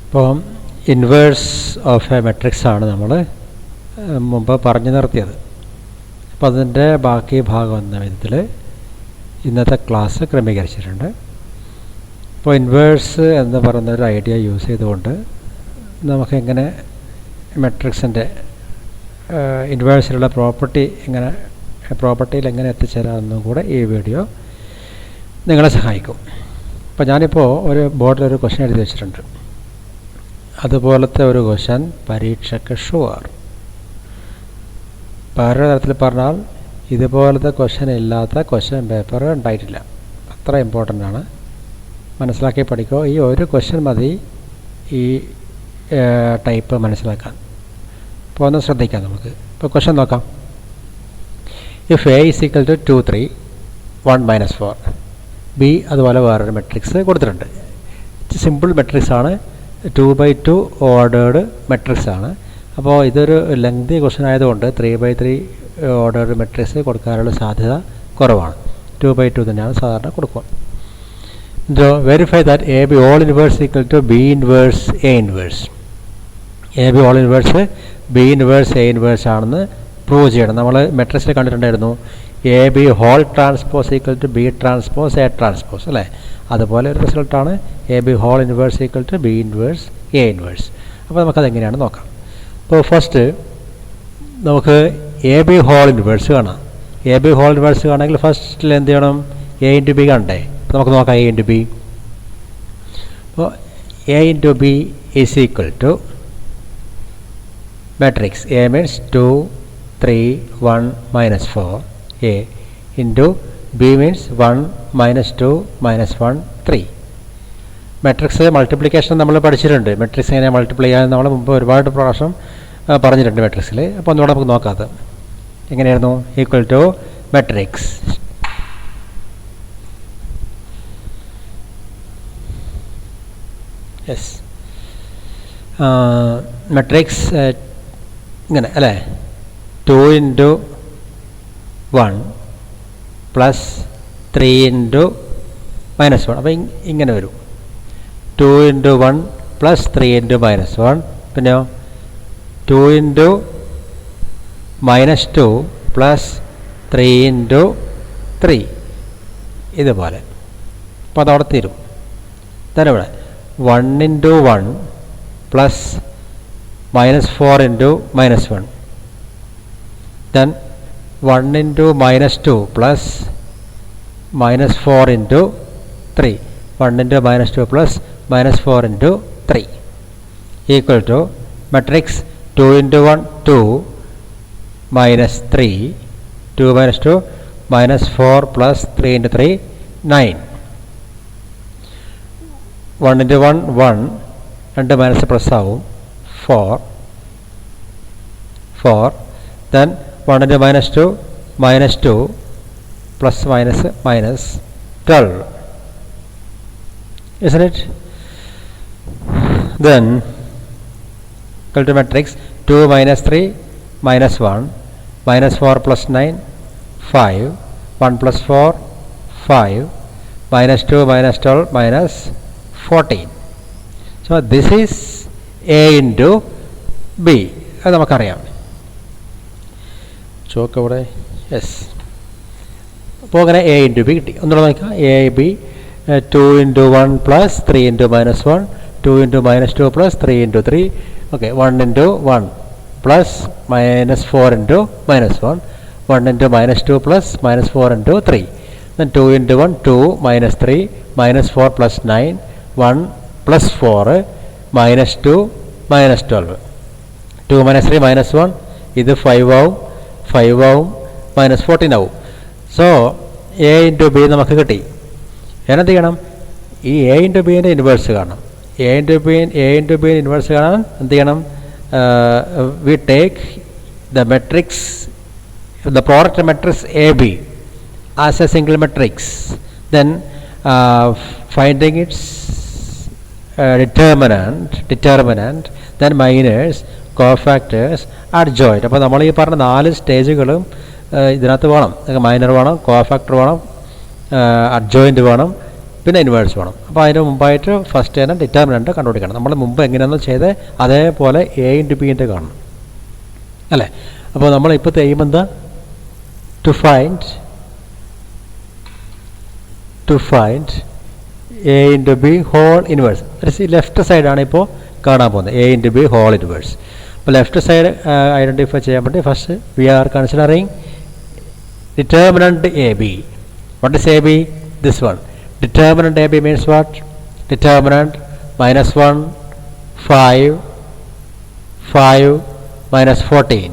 ഇപ്പോൾ inverse of A matrix ആണ് നമ്മൾ മുമ്പ് പറഞ്ഞു നിർത്തിയത്. അപ്പോൾ അതിൻ്റെ ബാക്കി ഭാഗം എന്ന വിധത്തിൽ ഇന്നത്തെ ക്ലാസ് ക്രമീകരിച്ചിട്ടുണ്ട്. ഇപ്പോൾ ഇൻവേഴ്സ് എന്ന് പറയുന്ന ഒരു ഐഡിയ യൂസ് ചെയ്തുകൊണ്ട് നമുക്കെങ്ങനെ മെട്രിക്സിൻ്റെ ഇൻവേഴ്സിലുള്ള പ്രോപ്പർട്ടിയിൽ എങ്ങനെ എത്തിച്ചേരാമെന്നും കൂടെ ഈ വീഡിയോ നിങ്ങളെ സഹായിക്കും. അപ്പോൾ ഞാനിപ്പോൾ ഒരു ബോർഡിലൊരു ക്വസ്റ്റ്യൻ എഴുതി വെച്ചിട്ടുണ്ട്. അതുപോലത്തെ ഒരു ക്വസ്റ്റ്യൻ പരീക്ഷയ്ക്ക് ഷുവർ. വേറെ തരത്തിൽ പറഞ്ഞാൽ ഇതുപോലത്തെ ക്വസ്റ്റ്യൻ ഇല്ലാത്ത ക്വസ്റ്റ്യൻ പേപ്പർ ഉണ്ടായിട്ടില്ല. അത്ര ഇമ്പോർട്ടൻ്റ് ആണ്, മനസ്സിലാക്കി പഠിക്കുക. ഈ ഒരു ക്വസ്റ്റ്യൻ മതി ഈ ടൈപ്പ് മനസ്സിലാക്കാൻ. അപ്പോൾ ഒന്ന് ശ്രദ്ധിക്കാം നമുക്ക്. ഇപ്പോൾ ക്വസ്റ്റ്യൻ നോക്കാം. If A is equal to 2, 3, 1 - 4 B അതുപോലെ വേറൊരു മെട്രിക്സ് കൊടുത്തിട്ടുണ്ട്. സിമ്പിൾ മെട്രിക്സ് ആണ്, 2x2 ഓർഡേർഡ് മെട്രിക്സ് ആണ്. അപ്പോൾ ഇതൊരു ലെങ്തി ക്വസ്റ്റ്യൻ ആയതുകൊണ്ട് 3x3 ഓർഡേർഡ് മെട്രിക്സ് കൊടുക്കാനുള്ള സാധ്യത കുറവാണ്. 2x2 തന്നെയാണ് സാധാരണ കൊടുക്കുക. Verify that A B whole inverse equal to B inverse A inverse. A B whole inverse B inverse A inverse ആണെന്ന് പ്രൂവ് ചെയ്യണം. നമ്മൾ മെട്രിക്സിൽ കണ്ടിട്ടുണ്ടായിരുന്നു A B whole transpose equal to B transpose A transpose അല്ലേ. അതുപോലെ ഒരു റിസൾട്ടാണ് A B whole inverse equal to B inverse A inverse. അപ്പോൾ നമുക്കതെങ്ങനെയാണ് നോക്കാം. അപ്പോൾ ഫസ്റ്റ് നമുക്ക് എ ബി ഹോൾ ഇൻവേഴ്സ് കാണാം. എ ബി ഹോൾ ഇൻവേഴ്സ് കാണണമെങ്കിൽ ഫസ്റ്റിൽ എന്ത് ചെയ്യണം? എ ഇൻറ്റു ബി കാണണ്ടേ. അപ്പോൾ നമുക്ക് നോക്കാം എ ഇൻറ്റു ബി. അപ്പോൾ A into B is equal to matrix A means 2, 3, 1, -4 A into B means 1, -2, -1, 3. Matrix multiplication നമ്മൾ പഠിച്ചിട്ടുണ്ട്. മെട്രിക്സ് എങ്ങനെ മൾട്ടിപ്ലൈ ചെയ്യാൻ നമ്മൾ മുമ്പ് ഒരുപാട് പ്രാവശ്യം പറഞ്ഞിട്ടുണ്ട് മെട്രിക്സിൽ. അപ്പോൾ ഒന്നുകൂടെ നമുക്ക് നോക്കാതെ എങ്ങനെയായിരുന്നു? Equal to matrix yes matrix ഇങ്ങനെ അല്ലേ, 2 × 1 + 3 × -1. അപ്പോൾ ഇങ്ങനെ വരും. 2 × 1 + 3 × -1. പിന്നെയോ 2 × -2 + 3 × 3 ഇതുപോലെ. അപ്പോൾ അതവിടെ തീരും. തന്നെ ഇവിടെ 1 × 1 + -4 × -1. Then 1 × -2 + -4 × 3. 1 × -2 + -4 × 3 equal to matrix 2 × 1 2 -3 2 - 2 -4 + 3 × 3 9. 1 × 1 1 2 minus plus ആവും 4. Then 1 × -2 -2 plus minus 12, isn't it? Then equal to matrix 2 - 3 -1 -4 + 9 5 1 + 4 5 -2 -12 -14. So this is A into B. അത് നമുക്കറിയാം. ചോക്ക് അവിടെ യെസ്. അപ്പോൾ അങ്ങനെ എ ഇൻറ്റു ബി കിട്ടി. ഒന്നുകൂടെ നോക്കാം. എ ബി 2 × 1 + 3 × -1 2 × -2 + 3 × 3 ഓക്കെ 1 × 1 + -4 × -1 1 × -2 + -4 × 3 then 2 × 1 2 -3 -4 + 9 1 + 4 -2 -12 2 - 3 -1 ഇത് 5 ആവും -14 ആവും. സോ എ ഇൻറ്റു ബി നമുക്ക് കിട്ടി. എന്ത് ചെയ്യണം? ഈ എ ഇൻറ്റു ബിൻ്റെ ഇൻവേഴ്സ് കാണണം. എ ഇൻറ്റു ബി ഇൻവേഴ്സ് കാണാൻ എന്ത് ചെയ്യണം? We take the matrix, the product matrix AB as a single matrix, then finding its determinant, then minus cofactors adjoint. അപ്പോൾ നമ്മൾ ഈ പറഞ്ഞ 4 സ്റ്റേജുകളും ഇതിനകത്ത് വേണം. മൈനർ വേണം, കോഫാക്ടർ വേണം, അഡ്ജോയിൻ്റ് വേണം, പിന്നെ ഇൻവേഴ്സ് വേണം. അപ്പോൾ അതിന് മുമ്പായിട്ട് ഫസ്റ്റ് തന്നെ ഡിറ്റർമിനൻ്റ് കണ്ടുപിടിക്കണം. നമ്മൾ മുമ്പ് എങ്ങനെയാണെന്ന് ചെയ്ത് അതേപോലെ എ ഇൻറ്റു ബി ഇൻറ്റു കാണണം അല്ലേ? അപ്പോൾ നമ്മൾ ഇപ്പോഴത്തെ എയിം എന്താ? To find a into b whole inverse. Left സൈഡാണ് ഇപ്പോൾ കാണാൻ പോകുന്നത്, a into b whole inverse. അപ്പോൾ ലെഫ്റ്റ് സൈഡ് ഐഡൻറ്റിഫൈ ചെയ്യാൻ വേണ്ടി first we R considering determinant A B. What is A B? This one. Determinant A B means what? Determinant -1 5 5 -14.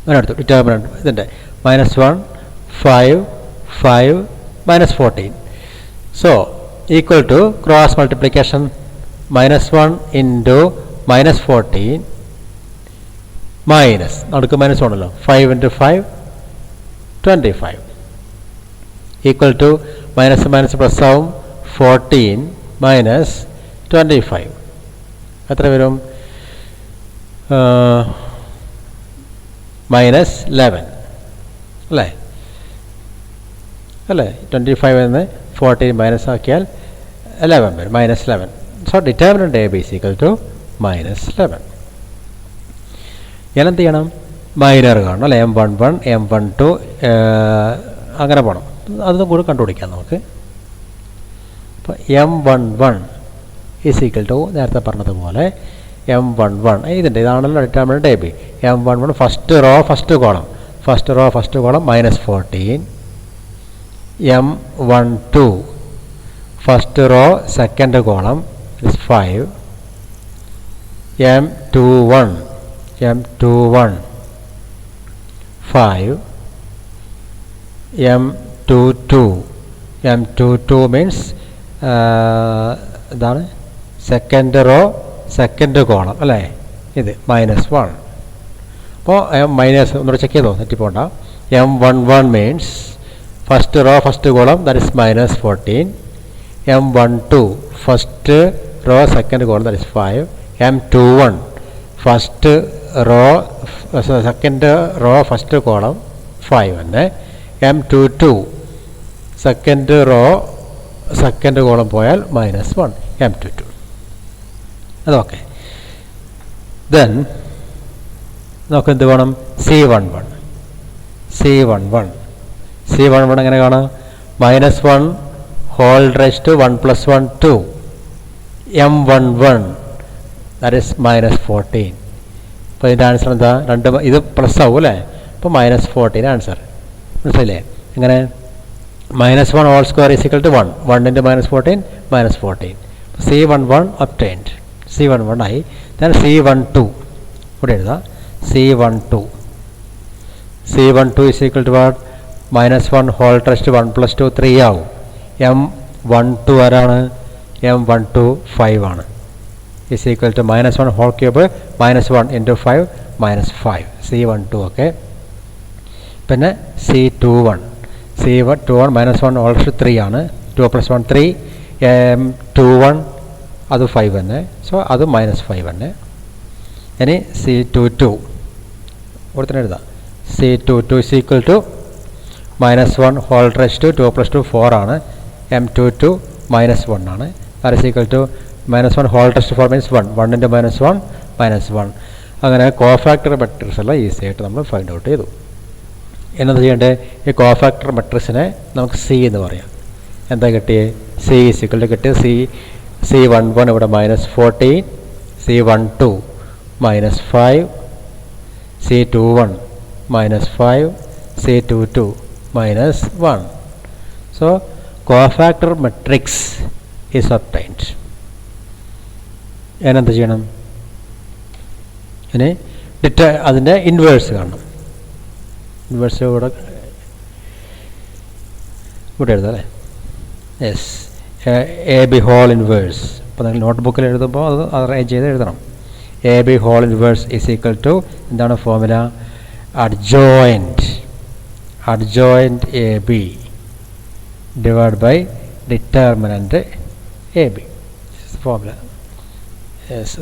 അതിനടുത്ത് determinant ഇതിൻ്റെ -1 5 5 -14. So equal to cross multiplication -1 into -14 minus നടുക്ക് -1 ആണല്ലോ, 5 into 5 25 equal to minus plus ആവും 14 minus 25 എത്ര വരും? -11 അല്ലേ? 25 എന്ന് 14 minus ആക്കിയാൽ 11 വരും, -11. So determinant A B is equal to -11. എന്ത് ചെയ്യണം? മൈനർ കാണണം അല്ലേ? M11 M12 അങ്ങനെ പോകണം. അതും കൂടി കണ്ടുപിടിക്കാം നമുക്ക്. അപ്പോൾ M11 ഈസ് ഈക്വൽ ടു നേരത്തെ പറഞ്ഞതുപോലെ M11 ഇതാണല്ലോ determinant A B. M11 first row first column -14. M12 first row second column is 5. M21 5. M22 means ഇതാണ് സെക്കൻഡ് റോ സെക്കൻഡ് കോളം അല്ലേ? ഇത് -1. അപ്പോൾ മൈനസ് ഒന്നുകൂടെ ചെക്ക് ചെയ്തോ, തെറ്റിപ്പോണ്ട. M11 means first row first column that is -14. M12 first row second column that is 5. M21 first row second row first column 5 തന്നെ. M22 second row second column പോയാൽ -1 M22. അതൊക്കെ. Then നമുക്ക് എന്ത് വേണം? C11 എങ്ങനെ കാണാം? -1 whole raise to 1 + 1 2. M11 that is -14. അപ്പോൾ ഇതിൻ്റെ ആൻസർ എന്താ? ഇത് പ്ലസ് ആവും അല്ലേ? അപ്പോൾ -14 ആൻസർ. മനസ്സിലല്ലേ? എങ്ങനെ? -1 whole square is equal to 1. 1 into -14 -14. C11 obtained. C11 ആയി. then C12 ഇവിടെ എഴുതാം. C12 is equal to what? -1 whole raise to 1 + 2 3 ആവും. M12 ആരാണ്? M12 5 ആണ്. Is equal to -1 whole cube -1 into 5 -5. C12 okay. പിന്നെ C21 -1 ഹോൾ റൈസ് ടു 3 ആണ്. 2 + 1 3. M21 അത് 5 തന്നെ. സോ അത് -5 തന്നെ. ഇനി C22 ഇവിടെ തന്നെ എഴുതാം. C22 is equal to -1 whole raise to 2 + 2 4 ആണ്. M22 -1 ആണ്. That is equal to -1 whole raise to 4 means 1. 1 into -1 -1. അങ്ങനെ കോഫാക്ടർ മെട്രിക്സ് എല്ലാം ഈസി ആയിട്ട് നമ്മൾ ഫൈൻഡ് ഔട്ട് ചെയ്തു. എന്നത് ചെയ്യേണ്ടത്? ഈ കോഫാക്ടർ മെട്രിക്സിനെ നമുക്ക് C എന്ന് പറയാം. എന്താ കിട്ടിയേ? C ഈസ് ഈക്വൽ ടു കിട്ടിയ C11 ഇവിടെ -14. C12 -5. C21 -5. C22 -1. So cofactor matrix is obtained. എന്ത് ചെയ്യണം? ഇനി അതിൻ്റെ ഇൻവേഴ്സ് കാണണം. ഇൻവേഴ്സ് ഇവിടെ എഴുതാം അല്ലേ? Yes. A B whole inverse. അപ്പോൾ നിങ്ങൾ നോട്ട് ബുക്കിൽ എഴുതുമ്പോൾ അത് അറേഞ്ച് ചെയ്ത് എഴുതണം. A B whole inverse is equal to എന്താണ് formula? Adjoint A B divide by determinant A B formula.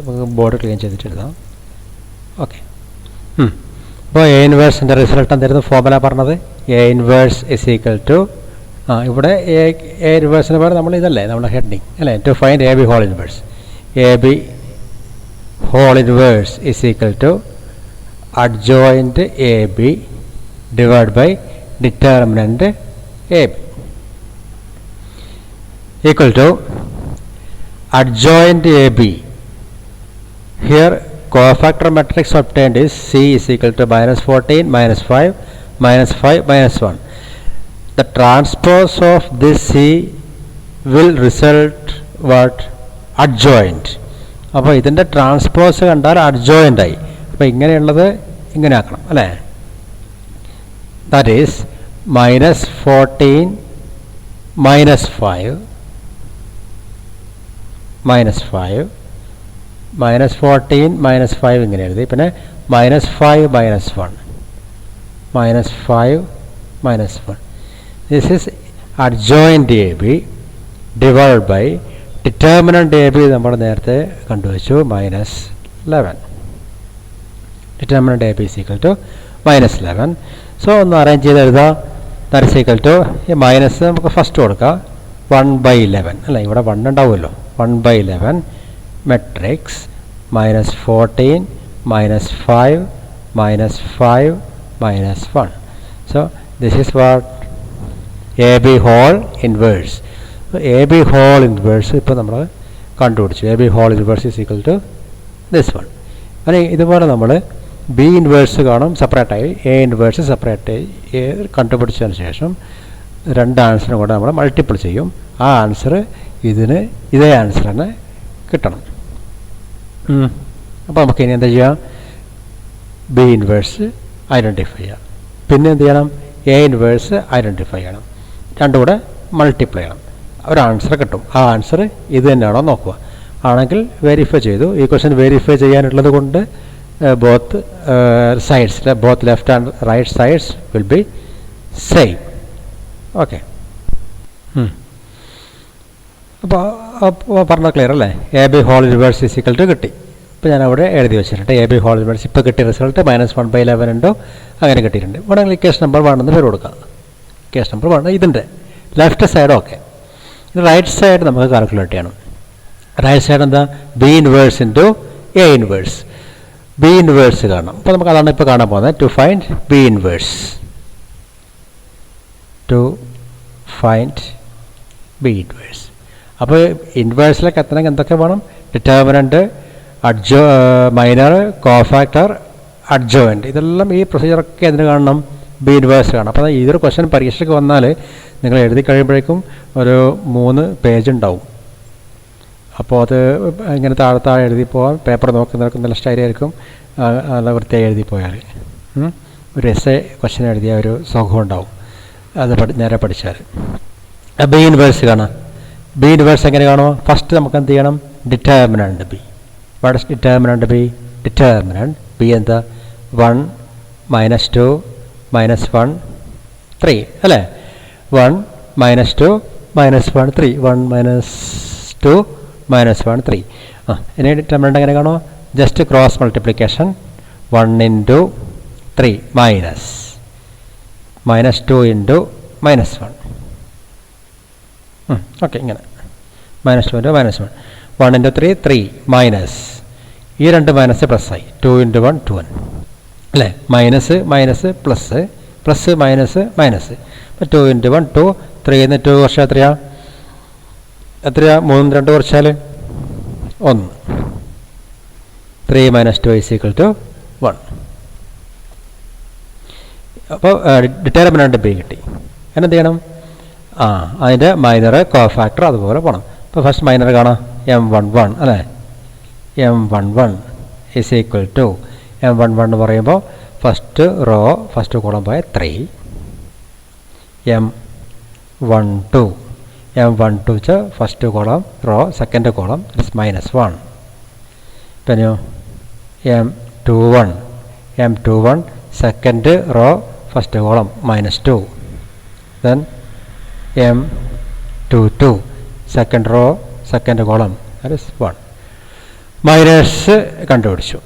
നമുക്ക് ബോർഡ് ക്ലീൻ ചെയ്തിട്ട് എഴുതാം. ഓക്കെ. അപ്പോൾ എ ഇൻവേഴ്സിൻ്റെ റിസൾട്ട് എന്തായിരുന്നു ഫോർമുല പറഞ്ഞത്? A inverse is equal to ഇവിടെ എ ഇൻവേഴ്സിന് പകരം നമ്മൾ ഇതല്ലേ നമ്മുടെ ഹെഡിങ് അല്ലേ? To find A B whole inverse. A B whole inverse is equal to adjoint A B divide by determinant A B equal to adjoint AB. Here cofactor matrix obtained is C is equal to minus 14, minus 5, minus 5, minus 1. The transpose of this C will result what? Adjoint. അപ്പോൾ ഇതിൻ്റെ transpose കണ്ടാൽ adjoint ആയി. അപ്പോൾ ഇങ്ങനെയുള്ളത് ഇങ്ങനെ ആക്കണം അല്ലേ? That is minus 14 minus 5 minus 5 minus 14 minus 5 ഇങ്ങനെ എഴുതി. പിന്നെ minus 5 minus 1 minus 5 minus 1. This is adjoint AB divided by determinant AB നമ്മൾ നേരത്തെ കണ്ടുവച്ചു minus 11. Determinant AB is equal to minus 11. So ഒന്ന് അറേഞ്ച് ചെയ്ത് എഴുതാം. that is equal to ഈ minus നമുക്ക് ഫസ്റ്റ് കൊടുക്കാം 1/11 അല്ല, ഇവിടെ 1 ഉണ്ടാവുമല്ലോ. 1/11 matrix minus 14 minus 5 minus 5 minus 1. So this is what AB whole inverse. So AB whole inverse ഇപ്പോൾ നമ്മൾ കണ്ടുപിടിച്ചു. AB whole inverse is equal to this one. അങ്ങനെ ഇതുപോലെ നമ്മൾ ബി ഇൻവേഴ്സ് കാണും സെപ്പറേറ്റായി, എ ഇൻവേഴ്സ് സെപ്പറേറ്റായി കണ്ടുപിടിച്ചതിന് ശേഷം രണ്ട് ആൻസറും കൂടെ നമ്മൾ മൾട്ടിപ്പിൾ ചെയ്യും. ആ ആൻസർ ഇതിന് ഇതേ ആൻസർ തന്നെ കിട്ടണം. അപ്പോൾ നമുക്ക് ഇനി എന്താ ചെയ്യാം? ബി ഇൻവേഴ്സ് ഐഡൻറ്റിഫൈ ചെയ്യാം. പിന്നെ എന്ത് ചെയ്യണം? എ ഇൻവേഴ്സ് ഐഡൻറ്റിഫൈ ചെയ്യണം. രണ്ടും കൂടെ മൾട്ടിപ്ലൈ ചെയ്യണം. ഒരു ആൻസർ കിട്ടും. ആ ആൻസർ ഇത് തന്നെയാണോ നോക്കുക. ആണെങ്കിൽ വെരിഫൈ ചെയ്തു. ഈ ക്വസ്റ്റ്യൻ വെരിഫൈ ചെയ്യാനുള്ളത് കൊണ്ട് both sides, both left and right sides will be same. Okay. അപ്പോൾ പറഞ്ഞാൽ ക്ലിയർ അല്ലേ? A B whole inverse is equal to കിട്ടി. ഇപ്പോൾ ഞാൻ അവിടെ എഴുതി വെച്ചിട്ടുണ്ട്. എ ബി ഹോൾ ഇൻവേഴ്സ് ഇപ്പോൾ കിട്ടിയ റിസൾട്ട് -1/11 ഉണ്ടോ അങ്ങനെ കിട്ടിയിട്ടുണ്ട്. വേണമെങ്കിൽ ഇക്വേഷൻ നമ്പർ 1 എന്ന് പേര് കൊടുക്കാം. ഇക്വേഷൻ നമ്പർ 1 ഇതിൻ്റെ left side okay. Right side നമുക്ക് കാൽക്കുലേറ്റ് ചെയ്യണം. റൈറ്റ് സൈഡ് എന്താ? B inverse into A inverse. B inverse കാണണം. അപ്പോൾ നമുക്ക് അതാണ് ഇപ്പോൾ കാണാൻ പോകുന്നത്. To find B inverse. To find B inverse. അപ്പോൾ ഇൻവേഴ്സിലേക്ക് എത്തണമെങ്കിൽ എന്തൊക്കെ വേണം? Determinant, minor, cofactor, adjoint. ഇതെല്ലാം ഈ പ്രൊസീജിയറൊക്കെ എന്തിനു കാണണം? ബി ഇൻവേഴ്സ് കാണണം. അപ്പോൾ ഇതൊരു ക്വസ്റ്റ്യൻ പരീക്ഷയ്ക്ക് വന്നാൽ നിങ്ങൾ എഴുതി കഴിയുമ്പോഴേക്കും ഒരു 3 പേജ് ഉണ്ടാവും. അപ്പോൾ അത് ഇങ്ങനെ താഴെ എഴുതി പോകാൻ പേപ്പർ നോക്കുന്നവർക്ക് നല്ല സ്റ്റൈലായിരിക്കും. നല്ല വൃത്തിയായി എഴുതി പോയാൽ ഒരു എസ്എ ക്വസ്റ്റ്യൻ എഴുതിയ ഒരു സുഖം ഉണ്ടാവും അത് നേരെ പഠിച്ചാൽ. ബി ഇൻവേഴ്സ് കാണാം. ബി ഇൻവേഴ്സ് എങ്ങനെ കാണുമോ? ഫസ്റ്റ് നമുക്ക് എന്ത് ചെയ്യണം? Determinant B. What is determinant B? Determinant B എന്താ? 1 -2 -1 3 അല്ലേ? 1 -2 -1 3 1 -2 -1 3. ഇനി ഡിറ്റർമിനൻറ്റ് എങ്ങനെ കാണുമോ? Just cross multiplication 1 × 3 -2 × -1. ഓക്കെ, ഇങ്ങനെ -2 × -1 1 × 3 3 മൈനസ് ഈ രണ്ട് മൈനസ് പ്ലസ് ആയി. 2 × 1 2 അല്ലേ? Minus minus plus plus minus minus. അപ്പോൾ 2 × 1 2 3 ന്ന് 2 കുറച്ചാൽ എത്രയാ? 3 2 കുറച്ചാൽ 1. 3 - 2 = 1. അപ്പോൾ ഡിറ്റർമിനൻറ്റ് ബി കിട്ടി. എന്ത് ചെയ്യണം? അതിൻ്റെ മൈനർ, കോഫാക്ടർ അതുപോലെ പോകണം. അപ്പോൾ ഫസ്റ്റ് മൈനർ കാണാം. M11 അല്ലേ? M11 = M11 എന്ന് പറയുമ്പോൾ ഫസ്റ്റ് റോ ഫസ്റ്റ് കോളം പോയ 3. M12 M12 വെച്ചാൽ first column raw second column it's -1. പിന്നെ M21 second row first column -2. then M22 second row second column that is 1. Minus കണ്ടുപിടിച്ചു.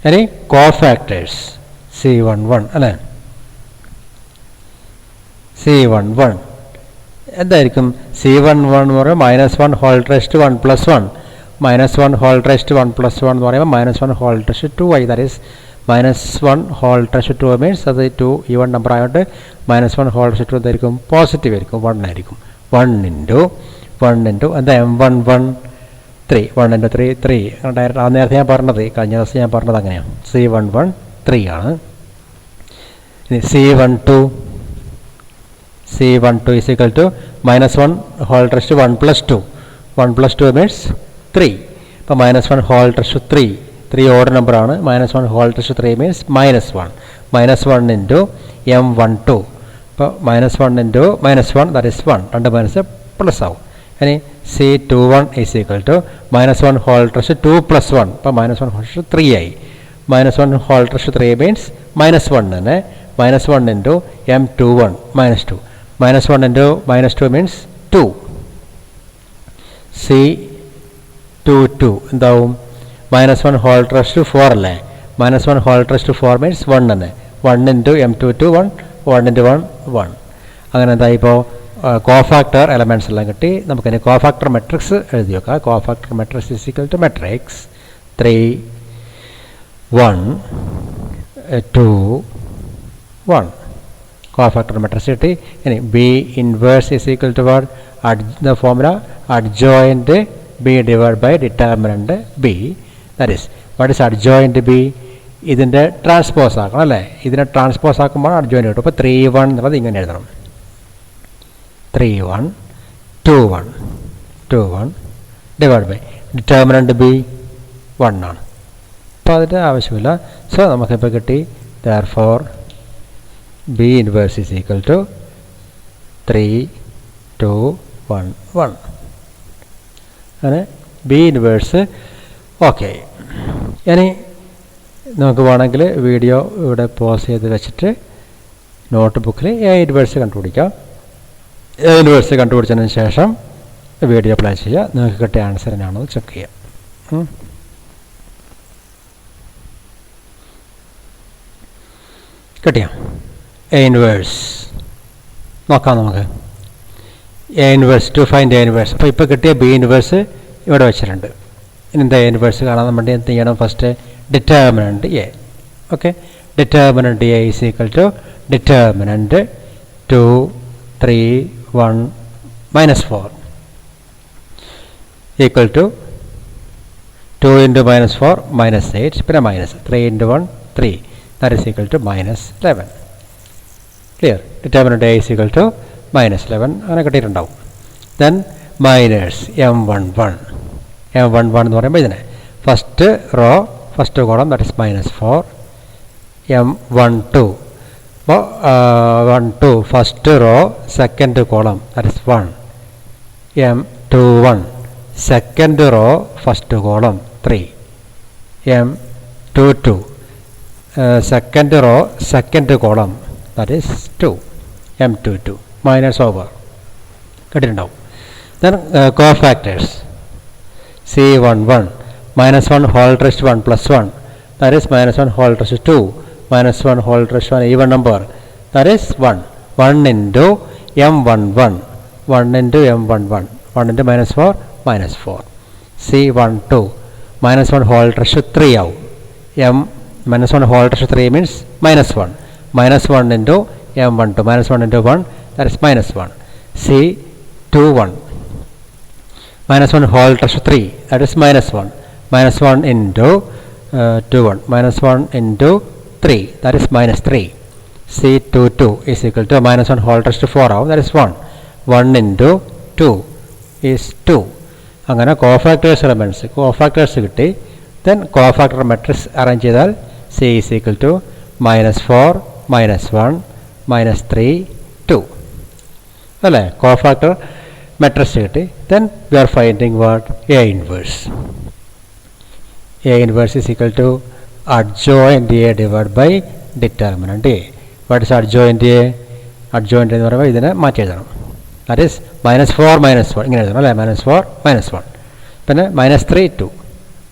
ഇനി cofactors C11 അല്ലേ. C11 എന്തായിരിക്കും? C11 എന്ന് പറയുമ്പോൾ -1 whole raised to 1 + 1 -1 whole raised to 1 + 1 എന്ന് പറയുമ്പോൾ -1 whole raised to 2i that is -1 whole raised to 2 means അത് 2 even number ആയതുകൊണ്ട് -1 ഹോൾ റൈസ്ഡ് ടു എന്തായിരിക്കും? പോസിറ്റീവ് ആയിരിക്കും, 1 ആയിരിക്കും. 1 ഇൻറ്റു എന്താ M11 3 1 × 3 3 ഡയറക്റ്റ് ആ നേരത്തെ ഞാൻ പറഞ്ഞത് കഴിഞ്ഞ ദിവസം ഞാൻ പറഞ്ഞത് അങ്ങനെയാണ്. C11 3 ആണ്. ഇനി C12 is equal to -1 whole raised to 1 + 2 1 + 2 means 3. ഇപ്പോൾ -1 ഹോൾ റൈസ്ഡ് ടു 3 3 ഓഡ് നമ്പറാണ്. -1 whole raised to 3 means -1 -1 into M12. ഇപ്പോൾ -1 into -1 that is 1 2 minus plus ആവും. ഇനി C21 is equal to -1 whole raised to 2 + 1 ഇപ്പോൾ -1 whole raised to 3 ആയി. -1 whole raised to 3 means -1 തന്നെ -1 into M21 -2 -1 into -2 means 2. C22 എന്താവും? -1 whole raised to 4 അല്ലേ. -1 whole raised to 4 means 1 തന്നെ 1 into M22 1 into 1 1. അങ്ങനെ എന്താ ഇപ്പോൾ കോഫാക്ടർ എലമെൻറ്റ്സ് എല്ലാം കിട്ടി. നമുക്കിനി കോഫാക്ടർ മെട്രിക്സ് എഴുതി വെക്കാം. Cofactor matrix is equal to matrix 3 1 2 1. Cofactor matrix കിട്ടി. ഇനി B inverse is equal to what? The formula adjoint B divide by determinant B. That is what is adjoint B? ഇതിൻ്റെ transpose ആക്കണം അല്ലേ. ഇതിനെ transpose ആക്കുമ്പോൾ adjoint കിട്ടും. അപ്പോൾ 3 1 എന്നുള്ളത് ഇങ്ങനെ എഴുതണം. 3 1 2 1 ഡിവൈഡ് ബൈ ഡിറ്റർമിനൻ്റ് B 1 ആണ്. അപ്പോൾ അതിൻ്റെ ആവശ്യമില്ല. സോ നമുക്കിപ്പോൾ കിട്ടി therefore B inverse is equal to 3 2 1 1. അങ്ങനെ B ഇൻവേഴ്സ് ഓക്കെ. ഇനി നമുക്ക് വേണമെങ്കിൽ വീഡിയോ ഇവിടെ പോസ് ചെയ്ത് വെച്ചിട്ട് നോട്ട് ബുക്കിൽ A ഇൻവേഴ്സ് കണ്ടുപിടിക്കാം. A ഇൻവേഴ്സ് കണ്ടുപിടിച്ചതിന് ശേഷം വീഡിയോ പ്ലേ ചെയ്യുക. നിങ്ങൾക്ക് കിട്ടിയ ആൻസറിനാണോ ചെക്ക് ചെയ്യാം. കിട്ടിയോ? A ഇൻവേഴ്സ് നോക്കാം നമുക്ക്. A inverse to find A inverse. അപ്പോൾ ഇപ്പോൾ കിട്ടിയ B ഇൻവേഴ്സ് ഇവിടെ വെച്ചിട്ടുണ്ട്. ഇനി എന്താ A ഇൻവേഴ്സ് കാണാൻ വേണ്ടി എന്ത് ചെയ്യണം? First determinant A. Okay, determinant A is equal to determinant 2 3 1 -4 equal to 2 × -4 -8 പിന്നെ -3 × 1 3 that is equal to -11. Clear? Determinant A is equal to -11 അങ്ങനെ കിട്ടിയിട്ടുണ്ടാവും. ദെൻ മൈനസ് M11 എന്ന് പറയുമ്പോൾ ഇതിനെ first row first column that is -4. M12 അപ്പോൾ 12 first row second column that is 1. M21 second row first column 3. M22 second row second column that is 2. M22 minus over കിട്ടിയിട്ടുണ്ടാവും. Then cofactors C11 -1 whole raised 1 + 1 that is -1 whole raised 2 -1 whole raised 1 even number that is 1 1 into M11 1 into M11 1 into -4 -4. C12 -1 whole raised 3 ആവും. -1 whole raised to 3 means -1. -1 into M12 -1 into 1 that is -1. C21 -1 whole raised to 3 that is -1. -1 into 21 -1 into 3 that is -3. C22 is equal to -1 whole raised to 4 that is 1. 1 into 2 is 2. അങ്ങനെ cofactors elements cofactors കിട്ടി. Then cofactor matrix arrange ചെയ്താൽ C is equal to -4 -1 -3 2 അല്ലേ. Cofactor matrix കിട്ടി. Then we are finding what? A inverse. A inverse is equal to adjoint A divided by determinant A. What is adjoint A? Adjoint എന്ന് പറയുമ്പോൾ ഇതിനെ മാറ്റി എഴുതണം. That is -4 -1 ഇങ്ങനെ എഴുതണം അല്ലേ? -4 -1 പിന്നെ -3 2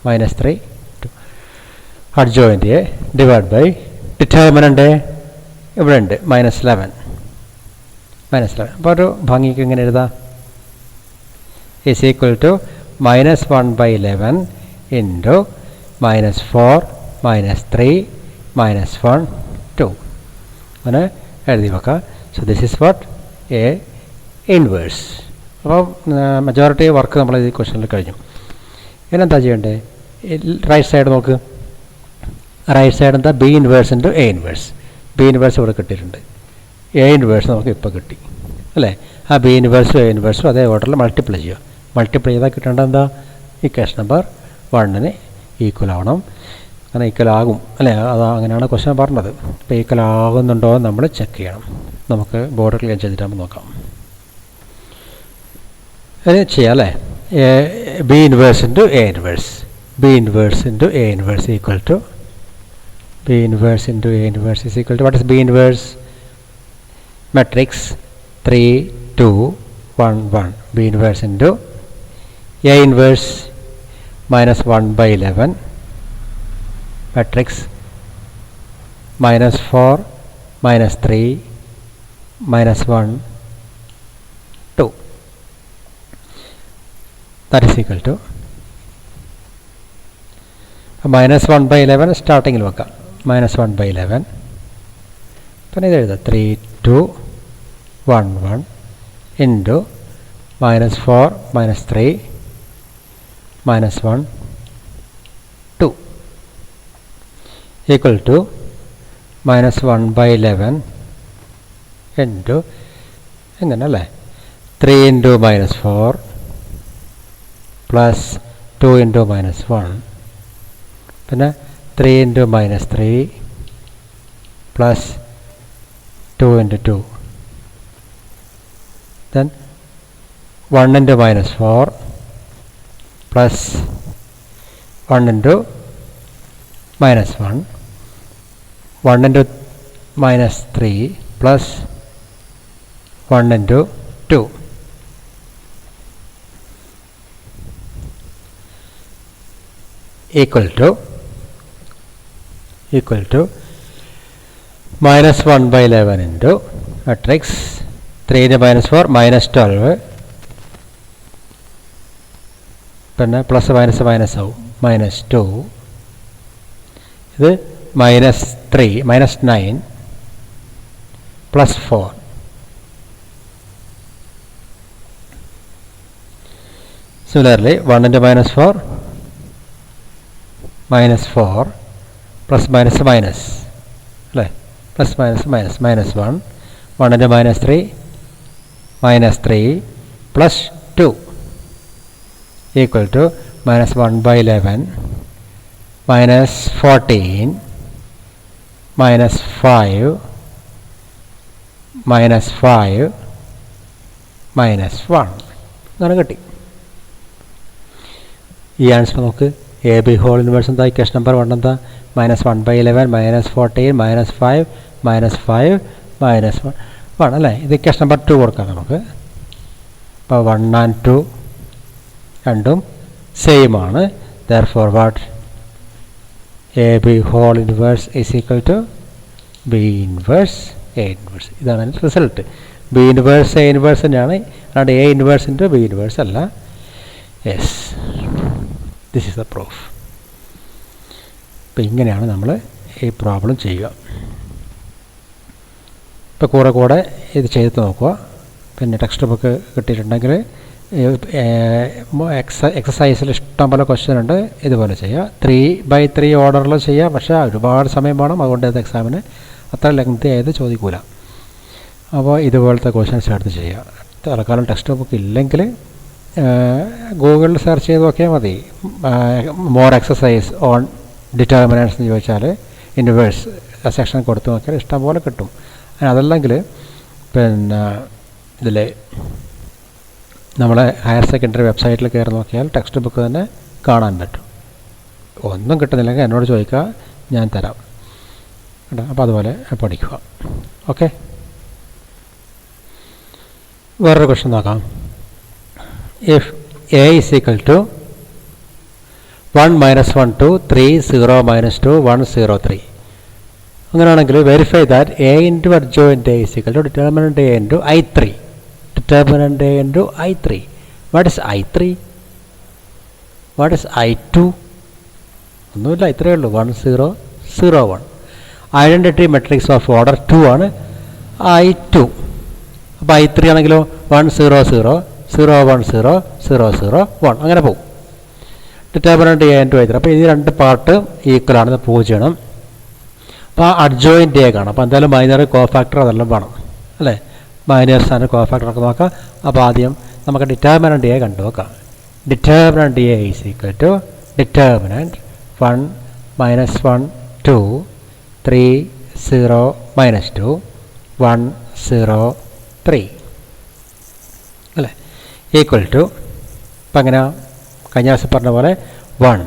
-3 2 adjoint A divided by determinant A ഇവിടെ ഉണ്ട് -11 അപ്പോൾ ഒരു ഭംഗിക്ക് ഇങ്ങനെ എഴുതാം. is equal to -1/11 into -4 -3 -1 2 അങ്ങനെ എഴുതി വെക്കാം. So this is what A inverse. അപ്പോൾ മെജോറിറ്റി വർക്ക് നമ്മൾ ഈ ക്വസ്റ്റനിൽ കഴിഞ്ഞു. ഇനെന്താ ചെയ്യേണ്ടത്? റൈറ്റ് സൈഡ് നോക്ക്. റൈറ്റ് സൈഡ് എന്താ? B inverse into A inverse. B inverse ഇവിടെ കിട്ടിയിട്ടുണ്ട്. എ ഇൻവേഴ്സ് നമുക്ക് ഇപ്പോൾ കിട്ടി അല്ലേ? ആ ബി ഇൻവേഴ്സും എ ഇൻവേഴ്സും അതേ ഓർഡറിൽ മൾട്ടിപ്ലൈ ചെയ്യുക. മൾട്ടിപ്ലൈ ചെയ്താൽ കിട്ടേണ്ടത് എന്താ? ഇക്വേഷൻ നമ്പർ 1 ഈക്വൽ ആവണം. അങ്ങനെ ഈക്വൽ ആകും അല്ലേ? അത് അങ്ങനെയാണ് ക്വസ്റ്റൻ പറഞ്ഞത്. ഇപ്പോൾ ഈക്വൽ ആകുന്നുണ്ടോ എന്ന് നമ്മൾ ചെക്ക് ചെയ്യണം. നമുക്ക് ബോർഡ് ക്ലിയർ ചെയ്തിട്ടാകുമ്പോൾ നോക്കാം. അത് ചെയ്യാം അല്ലേ? B inverse into A inverse. B inverse into A inverse equal to B inverse into A inverse is equal to what is B inverse? Matrix 3 2 1 1. B inverse into A inverse -1/11 matrix -4 -3 -1 2. That is equal to -1/11 സ്റ്റാർട്ടിങ്ങിൽ വെക്കാം. -1/11 പിന്നെ ഇത് എഴുതാം 3 2 1 1 into -4 -3 -1 2 equal to -1/11 into എങ്ങനെ അല്ലേ? 3 into -4 plus 2 into -1 പിന്നെ 3 into -3 plus 2 into 2 then 1 into -4 plus 1 into -1 1 into -3 plus 1 into 2 equal to -1/11 into matrix 3 into -4 -12 പിന്നെ plus minus minus ആവും -2 ഇത് -3 -9 +4 similarly 1 into -4 -4 plus minus minus അല്ലേ? plus minus minus -1 1 into -3 -3 plus 2 equal to -1/11 -14 -5 -5 -1 അങ്ങനെ കിട്ടി. ഈ answer നമുക്ക് A B whole inverse എന്താ? Equation number 1 എന്താ? -1/11 -14 -5 -5 -1 അല്ലേ? ഇത് ഇക്വേഷൻ നമ്പർ 2 കൊടുക്കാം നമുക്ക്. അപ്പോൾ 1 and 2 രണ്ടും സെയിം ആണ്. therefore what? A B whole inverse is equal to B inverse A inverse. ഇതാണ് അതിൻ്റെ result. B inverse A inverse തന്നെയാണ്, അല്ലാണ്ട് A inverse into B inverse അല്ല. Yes, this is the proof. അപ്പോൾ ഇങ്ങനെയാണ് നമ്മൾ ഈ പ്രോബ്ലം ചെയ്യുക. ഇപ്പോൾ കൂടെ ഇത് ചെയ്ത് നോക്കുക. പിന്നെ ടെക്സ്റ്റ് ബുക്ക് കിട്ടിയിട്ടുണ്ടെങ്കിൽ എക്സസൈസിൽ ഇഷ്ടം പോലെ ക്വസ്റ്റ്യൻ ഉണ്ട്, ഇതുപോലെ ചെയ്യുക. 3/3 ഓർഡറിൽ ചെയ്യുക. പക്ഷേ ഒരുപാട് സമയം വേണം, അതുകൊണ്ട് ഇത് എക്സാമിന് അത്ര ലെങ്തി ആയത് ചോദിക്കൂല. അപ്പോൾ ഇതുപോലത്തെ ക്വസ്റ്റ്യൻസ് എടുത്ത് ചെയ്യുക. തൽക്കാലം ടെക്സ്റ്റ് ബുക്ക് ഇല്ലെങ്കിൽ ഗൂഗിളിൽ സെർച്ച് ചെയ്ത് നോക്കിയാൽ മതി. മോർ എക്സസൈസ് ഓൺ ഡിറ്റർമിനൻസ് എന്ന് ചോദിച്ചാൽ ഇൻവേഴ്സ് സെക്ഷൻ കൊടുത്തു നോക്കിയാൽ ഇഷ്ടം പോലെ കിട്ടും. അതല്ലെങ്കിൽ പിന്നെ ഇതിൽ നമ്മളെ ഹയർ സെക്കൻഡറി വെബ്സൈറ്റിൽ കയറി നോക്കിയാൽ ടെക്സ്റ്റ് ബുക്ക് തന്നെ കാണാൻ പറ്റും. ഒന്നും കിട്ടുന്നില്ലെങ്കിൽ എന്നോട് ചോദിക്കുക, ഞാൻ തരാം കേട്ടോ. അപ്പോൾ അതുപോലെ പഠിക്കുക. ഓക്കെ, വേറൊരു ക്വസ്റ്റ്യൻ നോക്കാം. If A is equal to 1 - 1 2 3 0 - 2 1 0 3. അങ്ങനെയാണെങ്കിൽ verify that A into adjoint A is equal to determinant A into I3. Determinant A into I3. What is I3? What is I2? ഒന്നുമില്ല, ഇത്രയേ ഉള്ളൂ. 1 0 0 1. ഐഡൻറ്റിറ്റി മെട്രിക്സ് ഓഫ് ഓർഡർ 2 ആണ് I2. അപ്പോൾ I3 ആണെങ്കിലോ 1 0 0 0 1 0 0 0 1 അങ്ങനെ പോകും. Determinant A into I3. അപ്പോൾ ഈ രണ്ട് പാർട്ട് ഈക്വൽ ആണെന്ന് പ്രൂവ് ചെയ്യണം. അപ്പോൾ അഡ്ജോയിൻ്റ് എ കാണാം. അപ്പോൾ എന്തായാലും ബൈനറി കോഫാക്ടർ അതെല്ലാം വേണം അല്ലേ. മൈനേഴ്സ് ആൻഡ് കോഫാക്ടറൊക്കെ നോക്കാം. അപ്പോൾ ആദ്യം നമുക്ക് ഡിറ്റർമിനൻ്റ് എ കണ്ടു നോക്കാം. Determinant A is equal to determinant 1 - 1 2 3 0 - 2 1 0 3 അല്ലേ. ഈക്വൽ ടു ഇപ്പം അങ്ങനെ കഴിഞ്ഞ ദിവസം പറഞ്ഞ പോലെ 1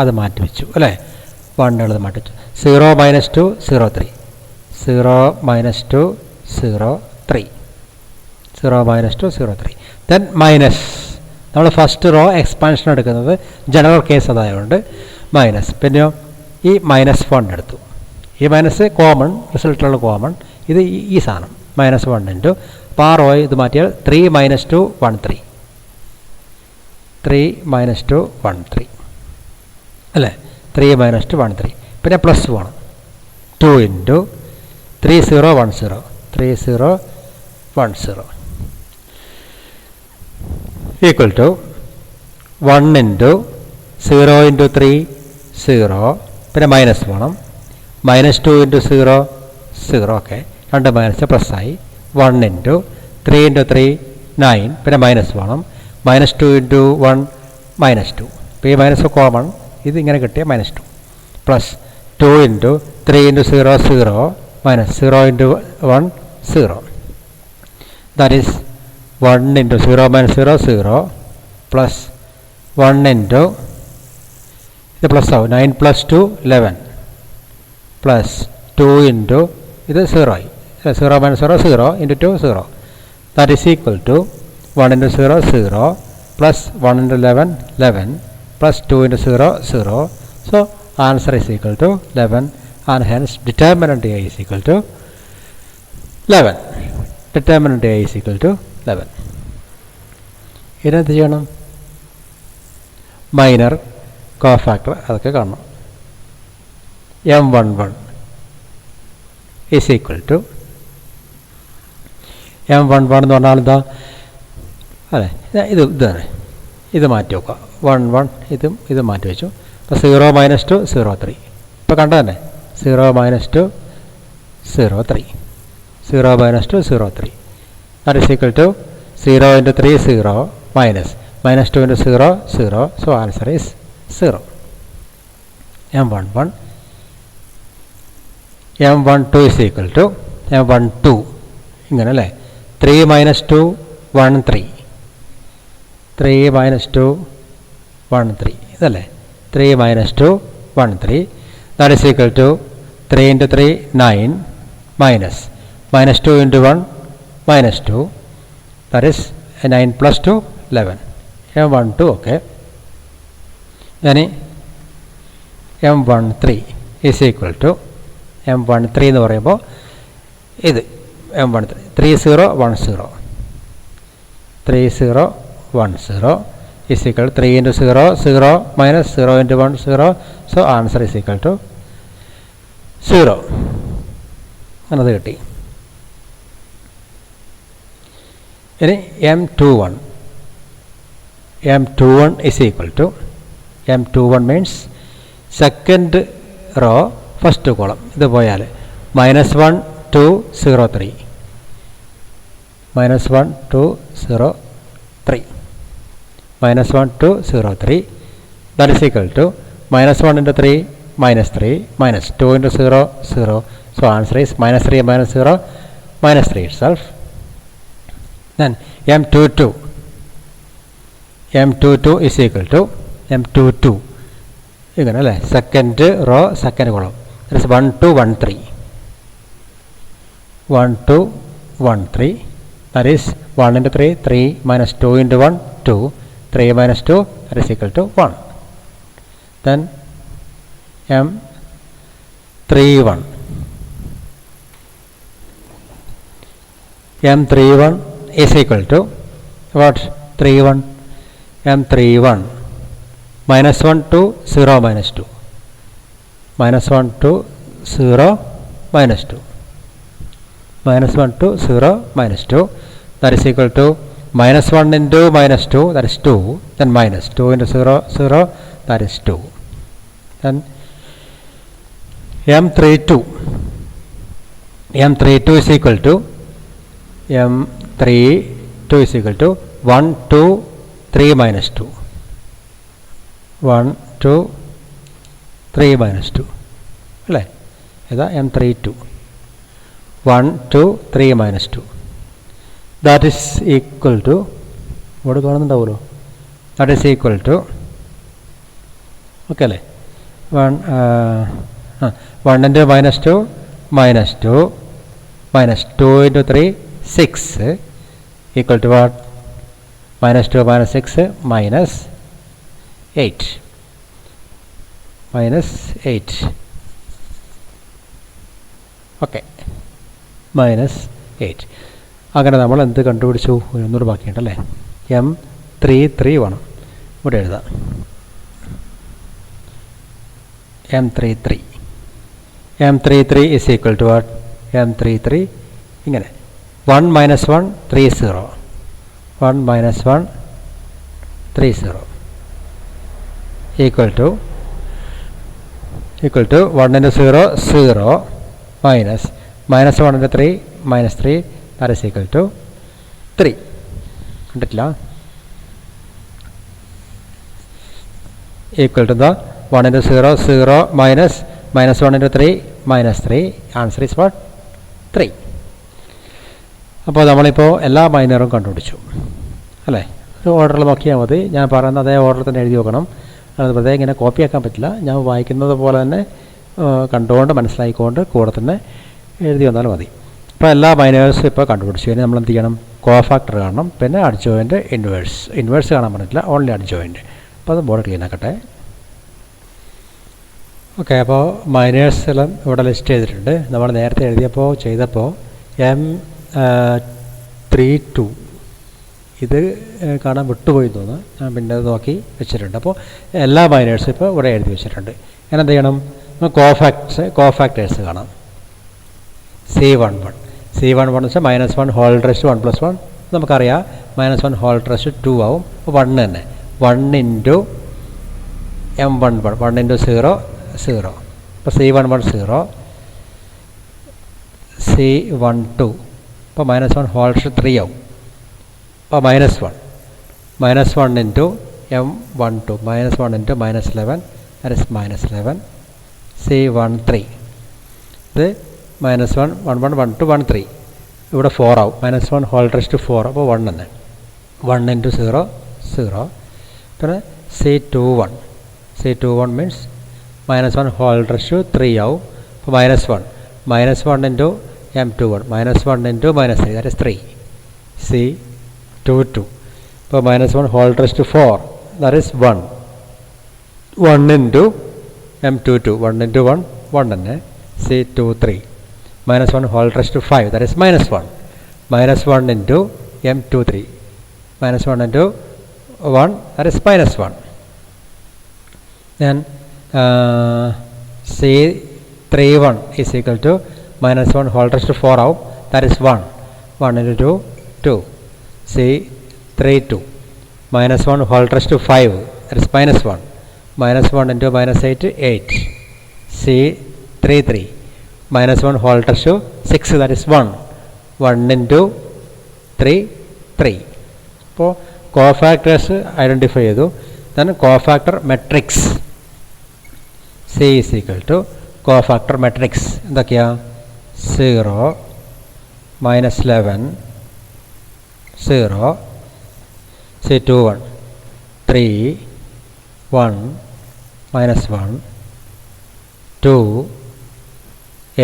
അത് മാറ്റി വെച്ചു അല്ലേ. 1 ഉള്ളത് മാറ്റി വെച്ചു. 0 - 2 0 3 0 - 2 0 3 0 - 2 0 3. ദെൻ മൈനസ് നമ്മൾ ഫസ്റ്റ് റോ എക്സ്പാൻഷൻ എടുക്കുന്നത് ജനറൽ കേസ് അതായതുകൊണ്ട് മൈനസ്. പിന്നെയോ ഈ -1 എടുത്തു. ഈ മൈനസ് കോമൺ റിസൾട്ടുള്ള കോമൺ. ഇത് ഈ സാധനം -1 ഇൻറ്റു അപ്പോൾ ആ റോ ഇത് മാറ്റിയാൽ 3 - 2 1 3 3 - 2 1 3 അല്ലേ. 3 - 2 1 3. പിന്നെ plus 1 2 into 3 0 1 0 3 0 1 0 equal to 1 into 0 into 3 0 പിന്നെ മൈനസ് വേണം. -2 ഇൻറ്റു 0 0 ഓക്കെ. രണ്ട് മൈനസ് പ്ലസ് ആയി. 1 ഇൻറ്റു 3 ഇൻറ്റു 3 9 പിന്നെ മൈനസ് വേണം. -2 ഇൻറ്റു 1 -2. ഇപ്പോൾ ഈ മൈനസ് കോമൺ ഇത് ഇങ്ങനെ കിട്ടിയ -2 plus 2 into 3 into 0 0 minus 0 into 1 0. That is 1 into 0 minus 0 0 plus 1 into ഇത് പ്ലസ് ആവും 9 plus 2 11 plus 2 into ഇത് 0 ആയി. 0 minus 0 0 into 2 0. That is equal to 1 into 0 0 plus 1 into 11 11 plus 2 into 0 0. So answer is equal to 11 and hence determinant A is equal to 11. Determinant A is equal to 11. ഇതിനെന്ത് ചെയ്യണം? Minor cofactor അതൊക്കെ കാണണം. M11 is equal to M11 എന്ന് പറഞ്ഞാൽ എന്താ അല്ലേ. ഇതാണ് ഇത് മാറ്റി വെക്കുക. 1 1 ഇത് മാറ്റി വെച്ചു. അപ്പോൾ 0 - 2 0 3 ഇപ്പോൾ കണ്ട തന്നെ 0 - 2 0 3 0 - 2 0 3. That is equal to 0 into 3 0 minus -2 into 0 0. So answer is 0. M11 M12 is equal to M12 ഇങ്ങനെ അല്ലേ. 3 - 2 1 3 3 - 2 1 3 ഇതല്ലേ. 3 - 2 1 3. That is equal to 3 into 3 9 minus -2 into 1 -2. That is 9 plus 2 11. M12 okay. Yani M13 is equal to M13 എന്ന് പറയുമ്പോൾ ഇത് M13 30 10 30 10 is equal to 3 into 0 0 minus 0 into 1 0. So answer is equal to 0. അന്നത് കിട്ടി. ഇനി M21 is equal to M21 means second row first column. ഇത് പോയാൽ -1 2 0 3 -1 2 0 3 -1 2 0 3. That is equal to -1 into 3 -3 minus 2 into 0 0. So answer is -3 -0 -3 itself. Then M22 M22 is equal to M22 ഇങ്ങനെ അല്ലേ, second row second column. That is 1 2 1 3 1 2 1 3. That is 1 into 3 3 minus 2 into 1 2 3 minus 2 that is equal to 1. Then M31 M31 is equal to what? 31 M31 minus 1 to 0 minus 2 minus 1 to 0 minus 2 minus 1 to 0 minus 2 that is equal to minus 1 into minus 2 that is 2, then minus 2 into 0 0 that is 2. Then M32 is equal to M32 is equal to 1 2 3 minus 2 1 2 3 minus 2 അല്ലേ, ഇതാ M32 1 2 3 minus 2 that is equal to ഇവിടെ കാണുന്നുണ്ടാവുമല്ലോ, that is equal to okay അല്ലേ 1 into minus 2 minus 2 minus 2 into 3 6 equal to what? Minus 2 minus 6 minus 8 minus 8 okay minus 8. അങ്ങനെ നമ്മൾ എന്ത് കണ്ടുപിടിച്ചു? ഒന്നുകൂടെ ബാക്കിയുണ്ടല്ലേ, M33 വേണം ഇവിടെ എഴുതാം. M33 is equal to what? M33 ഇങ്ങനെ 1 minus 1 3 0 1 minus 1 3 0 equal to 1 into 0 0 minus 1 into 3 minus 3 that is equal to 3. കണ്ടിട്ടില്ല? equal to the 1 into 0 0 minus 1 into 3 minus 3 answer is what? 3. അപ്പോൾ നമ്മളിപ്പോൾ എല്ലാ മൈനറും കണ്ടുപിടിച്ചു അല്ലേ. ഒരു ഓർഡറിൽ നോക്കിയാൽ മതി, ഞാൻ പറയുന്ന അതേ ഓർഡറിൽ തന്നെ എഴുതി വെക്കണം. അത് വെറുതെ ഇങ്ങനെ കോപ്പി ആക്കാൻ പറ്റില്ല, ഞാൻ വായിക്കുന്നത് പോലെ തന്നെ കണ്ടുകൊണ്ട് മനസ്സിലാക്കിക്കൊണ്ട് കൂടെ തന്നെ എഴുതി വന്നാൽ മതി. അപ്പോൾ എല്ലാ മൈനേഴ്സും ഇപ്പോൾ കണ്ടുപിടിച്ചു. ഇനി നമ്മൾ എന്ത് ചെയ്യണം? കോഫാക്ടർ കാണണം, പിന്നെ അഡ്ജോയിൻ്റ് ഇൻവേഴ്സ് കാണാൻ പറ്റില്ല, ഓൺലി അഡ്ജോയിൻ്റ്. അപ്പോൾ അത് ബോർഡ് ക്ലീൻ ആക്കട്ടെ. ഓക്കെ, അപ്പോൾ മൈനേഴ്സ് എല്ലാം ഇവിടെ ലിസ്റ്റ് ചെയ്തിട്ടുണ്ട്. നമ്മൾ നേരത്തെ ചെയ്തപ്പോൾ M32 ഇത് കാണാൻ വിട്ടുപോയി തോന്നുന്നു, ഞാൻ പിന്നെ അത് നോക്കി വെച്ചിട്ടുണ്ട്. അപ്പോൾ എല്ലാ മൈനേഴ്സും ഇപ്പോൾ ഇവിടെ എഴുതി വെച്ചിട്ടുണ്ട്. ഞാൻ എന്ത് ചെയ്യണം? കോഫാക്ടേഴ്സ് കാണാം. C11 എന്ന് വെച്ചാൽ -1 ഹോൾ റെസ്റ്റ് 1 + 1 നമുക്കറിയാം. -1 ഹോൾ റെസ്റ്റ് 2 ആവും. അപ്പോൾ 1 തന്നെ 1 ഇൻറ്റു M11 1 ഇൻറ്റു 0 0. അപ്പോൾ C11 0 C12 അപ്പോൾ -1 ഹോൾ റെസ്റ്റ് 3 ആവും. അപ്പോൾ -1 into M12 -1 into -11 that is -11 C13 ഇത് -1 1 1 1 2 1 3 ഇവിടെ 4 ആവും. -1 ഹോൾ റെസ്റ്റ് 4 അപ്പോൾ 1 തന്നെ 1 ഇൻറ്റു 0 0. പിന്നെ C21 മീൻസ് -1 ഹോൾ റെസ്റ്റ് 3 ആവും. അപ്പോൾ -1 into M21 -1 into -3 that is 3 C22. ഇപ്പോൾ -1 whole rest 4 that is 1 into M22 1 into 1 തന്നെ C23 -1 whole rest 5 that is -1 into M23 -1 into 1 that is -1. Then C31 is equal to -1 whole raised to 4 out, that is 1 into 2 C32 -1 whole raised to 5, that is -1 -1 into -8 8 C33 -1 whole raised to 6, that is 1 into 3 3. അപ്പോൾ cofactors identify ചെയ്തു. then cofactor matrix C is equal to cofactor matrix എന്തൊക്കെയാ 0 -11 0 C21 3, 1, minus 1, 2,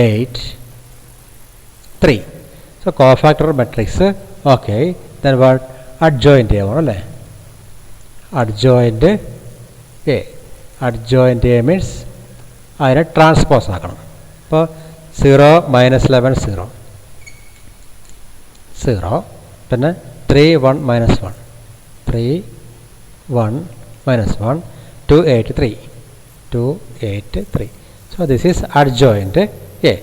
8, 3. So cofactor matrix. Okay. Then what? Adjoint A. Adjoint A. Adjoint A means അതിനെ transpose ആക്കണം. അപ്പോൾ 0 - 11 0 0, പിന്നെ 3 1 - 1 3 1 - 1 2 8 3 2 8 3. So this is adjoint A.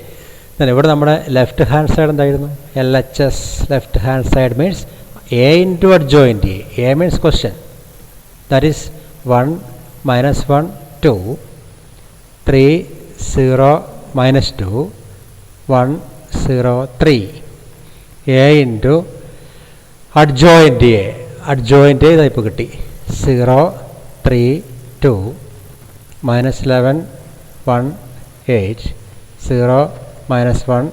then ഇവിടെ നമ്മുടെ left hand side എന്തായിരുന്നു? LHS left hand side means A into adjoint A. A means question. That is 1 - 1 2 3 0 - 2 1 0 3 A into adjoint A. Adjoint A ഇതായിപ്പോൾ കിട്ടി. 0 3 2 -11 1 8 0 - 1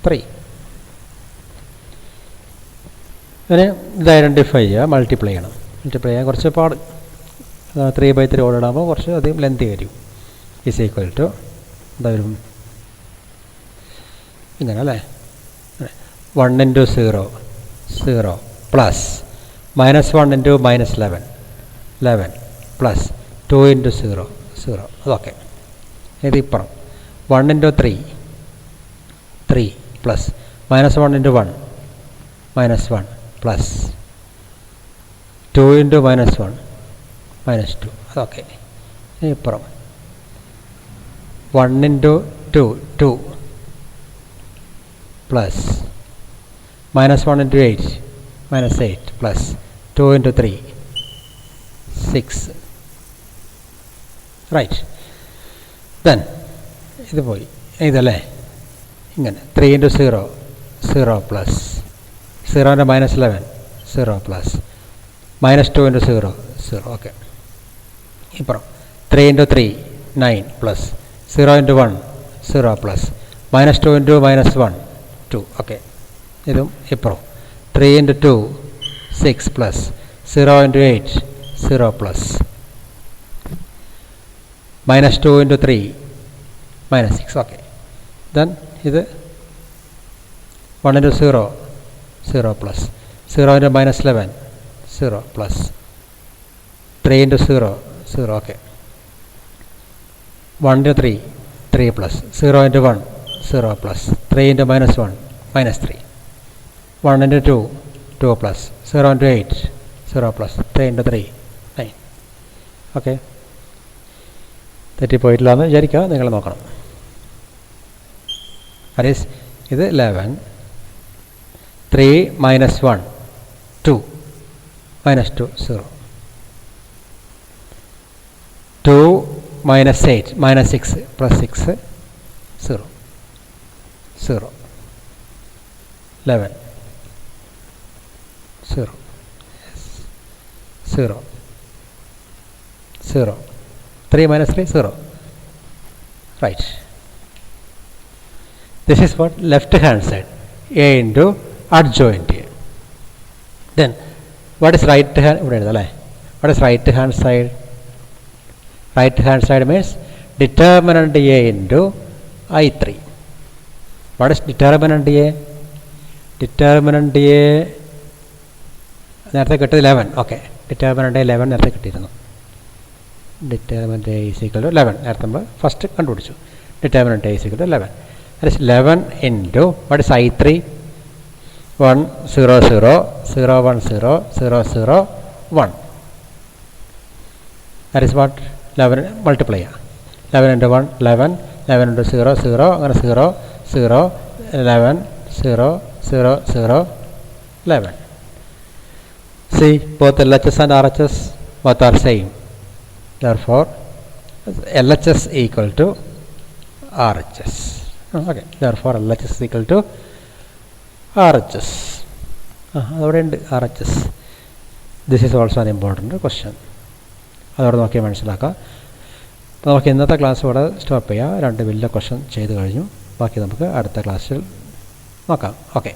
3. അങ്ങനെ ഇത് ഐഡൻറ്റിഫൈ ചെയ്യുക, മൾട്ടിപ്ലൈ ചെയ്യണം. Multiply ചെയ്യാൻ കുറച്ച് പാട്. 3/3 ഓടിടാകുമ്പോൾ കുറച്ച് അധികം ലെന്തി വരും. ഈസ് ഈക്വൽ ടു എന്താ വരും? ഇങ്ങനെ അല്ലേ? 1 × 0 0 പ്ലസ് -1 × -11 11 പ്ലസ് 2 × 0 0. അതൊക്കെ ഇതിപ്പുറം 1 × 3 3 പ്ലസ് -1 × 1 -1 പ്ലസ് 2 × -1 -2. അതൊക്കെ ഇപ്പുറം 1 × 2 2 പ്ലസ് -1 × 8 -8 പ്ലസ് 2 × 3 6. റൈറ്റ്. ദെൻ ഇത് പോയി, ഇതല്ലേ ഇങ്ങനെ 3 × 0 0 പ്ലസ് 0 ൻ്റെ -11 0 പ്ലസ് -2 × 0 0. ഓക്കെ. ഇപ്പുറം 3 × 3 9 പ്ലസ് 0 × 1 0 പ്ലസ് -2 × -1 2. ഓക്കെ. ഇതും ഇപ്പുറം 3 × 2 6 പ്ലസ് 0 × 8 0 പ്ലസ് -2 × 3 -6. ഓക്കെ. ദെൻ ഇത് 1 × 0 0 plus 0 × -11 0 plus 3 × 0 0. Okay. 1 × 3 3 plus 0 × 1 0 plus 3 × -1 -3. 1 × 2 2 plus 0 × 8 0 plus 3 × 3 9. Okay. തെറ്റിപ്പോയിട്ടില്ല എന്ന് വിചാരിക്കുക, നിങ്ങൾ നോക്കണം. അരീസ് ഇത് 11 3 - 1 2 -2 0 2 - 8 -6 plus 6 0 0 11 0 0 0 3 - 3 0. Right. This is what left hand side, A into adjoint A. Then what is right hand? What is right hand side? Right hand side means determinant A into I3. What is determinant A? Determinant A നേരത്തെ കിട്ടിയത് 11. Okay. Determinant 11 നേരത്തെ കിട്ടിയിരുന്നു. Determinant A is equal to 11 നേരത്തെ നമ്മൾ first കണ്ടുപിടിച്ചു. Determinant A is equal to 11. That is 11 into what is I3? 1 0 0 0 1 0 0 0 1. That is what 11 multiply. 11 into 1 11, 11 into 0 0, അങ്ങനെ 0 0 11 0 0 0 11. See, both LHS and RHS both are same. Therefore, LHS equal to RHS. Okay. Therefore, LHS is equal to RHS. അതവിടെ ഉണ്ട് RHS. This is also an important question. അതവിടെ നോക്കി മനസ്സിലാക്കാം. അപ്പോൾ നമുക്ക് ഇന്നത്തെ class ഇവിടെ സ്റ്റോപ്പ് ചെയ്യാം. 2 വലിയ ക്വസ്റ്റ്യൻ ചെയ്ത് കഴിഞ്ഞു. ബാക്കി നമുക്ക് അടുത്ത ക്ലാസ്സിൽ നോക്കാം. ഓക്കെ.